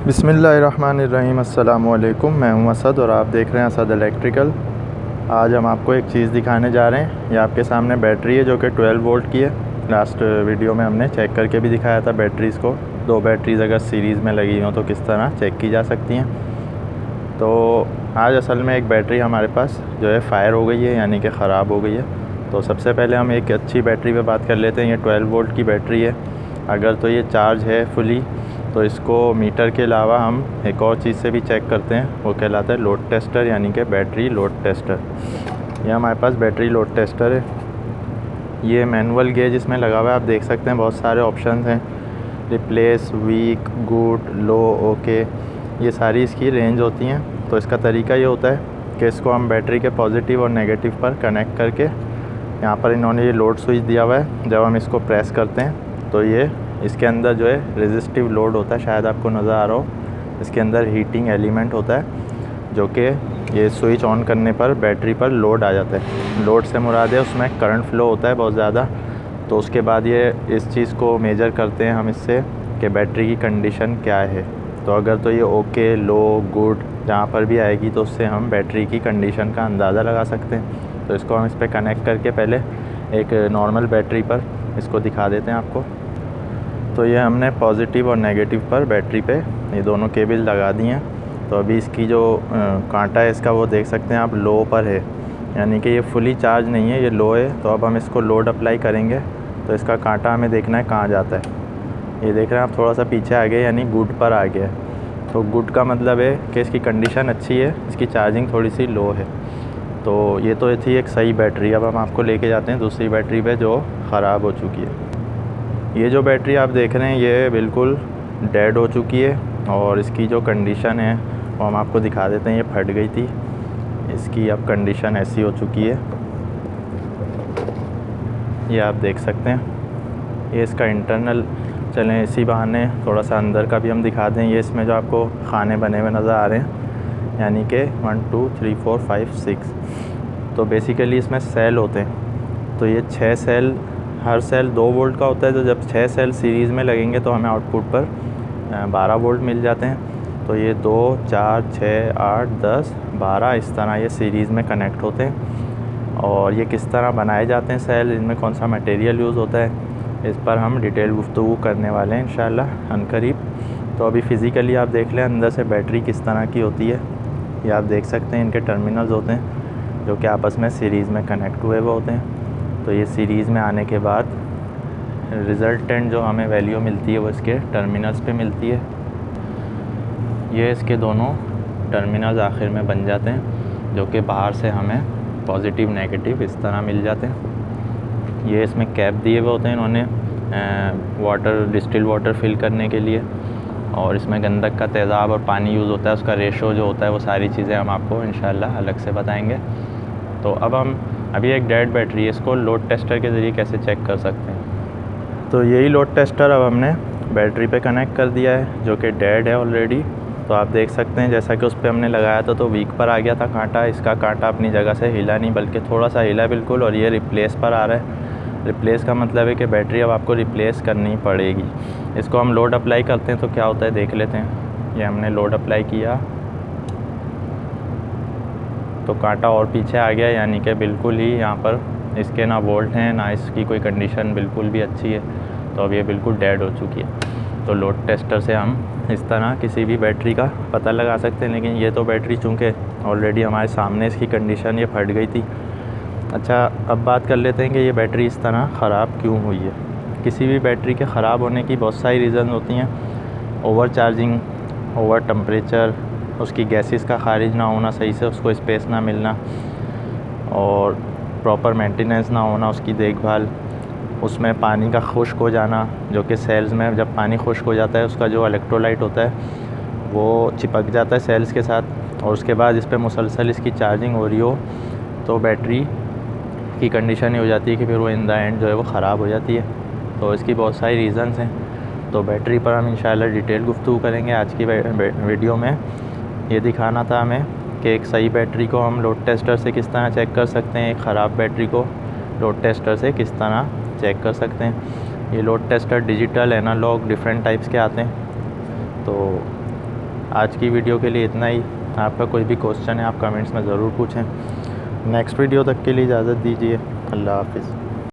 बिस्मिल्लाहिर्रहमानिर्रहीम। अस्सलामुअलैकुम। मैं हूं असद और आप देख रहे हैं असद इलेक्ट्रिकल। आज हम आपको एक चीज़ दिखाने जा रहे हैं। ये आपके सामने बैटरी है जो कि 12 वोल्ट की है। लास्ट वीडियो में हमने चेक करके भी दिखाया था बैटरीज़ को। दो बैटरीज़ अगर सीरीज़ में लगी हों तो किस तरह चेक की जा सकती हैं। तो आज असल में एक बैटरी हमारे पास जो है फ़ायर हो गई है, यानी कि ख़राब हो गई है। तो सबसे पहले हम एक अच्छी बैटरी पे बात कर लेते हैं। ये 12 वोल्ट की बैटरी है। अगर तो ये चार्ज है फुली तो इसको मीटर के अलावा हम एक और चीज़ से भी चेक करते हैं, वो कहलाता है लोड टेस्टर, यानी कि बैटरी लोड टेस्टर। ये हमारे पास बैटरी लोड टेस्टर है। ये मैनुअल गेज इसमें लगा हुआ है, आप देख सकते हैं बहुत सारे ऑप्शंस हैं। रिप्लेस, वीक, गुड, लो, ओके, ये सारी इसकी रेंज होती हैं। तो इसका तरीका ये होता है कि इसको हम बैटरी के पॉजिटिव और नेगेटिव पर कनेक्ट करके, यहाँ पर इन्होंने ये लोड स्विच दिया हुआ है। जब हम इसको प्रेस करते हैं तो ये इसके अंदर जो है रेजिस्टिव लोड होता है, शायद आपको नज़र आ रहा हो। इसके अंदर हीटिंग एलिमेंट होता है जो कि ये स्विच ऑन करने पर बैटरी पर लोड आ जाता है। लोड से मुराद है उसमें करंट फ्लो होता है बहुत ज़्यादा। तो उसके बाद ये इस चीज़ को मेजर करते हैं हम इससे कि बैटरी की कंडीशन क्या है। तो अगर तो ये ओके, लो, गुड जहाँ पर भी आएगी तो उससे हम बैटरी की कंडीशन का अंदाज़ा लगा सकते हैं। तो इसको हम इस पर कनेक्ट करके पहले एक नॉर्मल बैटरी पर इसको दिखा देते हैं आपको। तो ये हमने पॉजिटिव और नेगेटिव पर बैटरी पे ये दोनों केबल लगा दी हैं। तो अभी इसकी जो कांटा है इसका वो देख सकते हैं आप, लो पर है, यानी कि ये फुली चार्ज नहीं है, ये लो है। तो अब हम इसको लोड अप्लाई करेंगे तो इसका कांटा हमें देखना है कहाँ जाता है। ये देख रहे हैं आप, थोड़ा सा पीछे आ गया, यानी गुड पर आ गया है। तो गुड का मतलब है कि इसकी कंडीशन अच्छी है, इसकी चार्जिंग थोड़ी सी लो है। तो ये तो थी एक सही बैटरी। अब हम आपको लेके जाते हैं दूसरी बैटरी पे जो ख़राब हो चुकी है। ये जो बैटरी आप देख रहे हैं ये बिल्कुल डेड हो चुकी है और इसकी जो कंडीशन है वो हम आपको दिखा देते हैं। ये फट गई थी, इसकी अब कंडीशन ऐसी हो चुकी है, ये आप देख सकते हैं। ये इसका इंटरनल, चलें इसी बहाने थोड़ा सा अंदर का भी हम दिखा दें। ये इसमें जो आपको खाने बने हुए नज़र आ रहे हैं, यानी कि 1 2 3 4 5 6, तो बेसिकली इसमें सेल होते हैं। तो ये 6 सेल, हर सेल 2 वोल्ट का होता है। तो जब 6 सेल सीरीज़ में लगेंगे तो हमें आउटपुट पर 12 वोल्ट मिल जाते हैं। तो ये 2 4 6 8 10 12 इस तरह ये सीरीज़ में कनेक्ट होते हैं। और ये किस तरह बनाए जाते हैं सेल, इनमें कौन सा मटेरियल यूज़ होता है, इस पर हम डिटेल गुफ्तगू करने वाले हैं इंशाल्लाह अनकरीब। तो अभी फ़िज़िकली आप देख लें अंदर से बैटरी किस तरह की होती है। ये आप देख सकते हैं, इनके टर्मिनल्स होते हैं जो कि आपस में सीरीज़ में कनेक्ट हुए हुए होते हैं। तो ये सीरीज़ में आने के बाद रिज़ल्टेंट जो हमें वैल्यू मिलती है वो इसके टर्मिनल्स पे मिलती है। ये इसके दोनों टर्मिनल्स आखिर में बन जाते हैं जो कि बाहर से हमें पॉजिटिव नेगेटिव इस तरह मिल जाते हैं। ये इसमें कैप दिए हुए होते हैं इन्होंने वाटर, डिस्टिल वाटर फिल करने के लिए। और इसमें गंधक का तेज़ाब और पानी यूज़ होता है, उसका रेशो जो होता है वो सारी चीज़ें हम आपको इंशाल्लाह अलग से बताएंगे। तो अब हम अभी एक डेड बैटरी है, इसको लोड टेस्टर के ज़रिए कैसे चेक कर सकते हैं। तो यही लोड टेस्टर अब हमने बैटरी पे कनेक्ट कर दिया है जो कि डेड है ऑलरेडी। तो आप देख सकते हैं जैसा कि उस पर हमने लगाया था तो वीक पर आ गया था कांटा। इसका कांटा अपनी जगह से हिला नहीं, बल्कि थोड़ा सा हिला बिल्कुल। और ये रिप्लेस पर आ रहा है। रिप्लेस का मतलब है कि बैटरी अब आपको रिप्लेस करनी पड़ेगी। इसको हम लोड अप्लाई करते हैं तो क्या होता है देख लेते हैं। ये हमने लोड अप्लाई किया तो कांटा और पीछे आ गया, यानी कि बिल्कुल ही यहाँ पर इसके ना वोल्ट हैं ना इसकी कोई कंडीशन बिल्कुल भी अच्छी है। तो अब ये बिल्कुल डेड हो चुकी है। तो लोड टेस्टर से हम इस तरह किसी भी बैटरी का पता लगा सकते हैं। लेकिन ये तो बैटरी चूँकि ऑलरेडी हमारे सामने इसकी कंडीशन ये फट गई थी। अच्छा, अब बात कर लेते हैं कि ये बैटरी इस तरह ख़राब क्यों हुई है। किसी भी बैटरी के ख़राब होने की बहुत सारी रीज़न होती हैं। ओवर चार्जिंग, ओवर टेम्परेचर, उसकी गैसेस का खारिज ना होना, सही से उसको स्पेस ना मिलना, और प्रॉपर मेंटेनेंस ना होना उसकी देखभाल, उसमें पानी का खुश्क हो जाना, जो कि सेल्स में जब पानी खुश्क हो जाता है उसका जो इलेक्ट्रोलाइट होता है वो चिपक जाता है सेल्स के साथ। और उसके बाद इस पर मुसलसल इसकी चार्जिंग हो रही हो तो बैटरी की कंडीशन ये हो जाती है कि फिर वो इन द एंड जो है वो ख़राब हो जाती है। तो इसकी बहुत सारी रीज़न्स हैं। तो बैटरी पर हम इंशाल्लाह डिटेल गुफ्तगू करेंगे आज की वीडियो में। ये दिखाना था हमें कि एक सही बैटरी को हम लोड टेस्टर से किस तरह चेक कर सकते हैं, एक ख़राब बैटरी को लोड टेस्टर से किस तरह चेक कर सकते हैं। ये load tester digital, analogue, different types के आते हैं। तो आज की वीडियो के लिए इतना ही। आपका कोई भी क्वेश्चन है आप कमेंट्स में ज़रूर पूछें। नेक्स्ट वीडियो तक के लिए इजाज़त दीजिए। अल्लाह हाफ़िज़।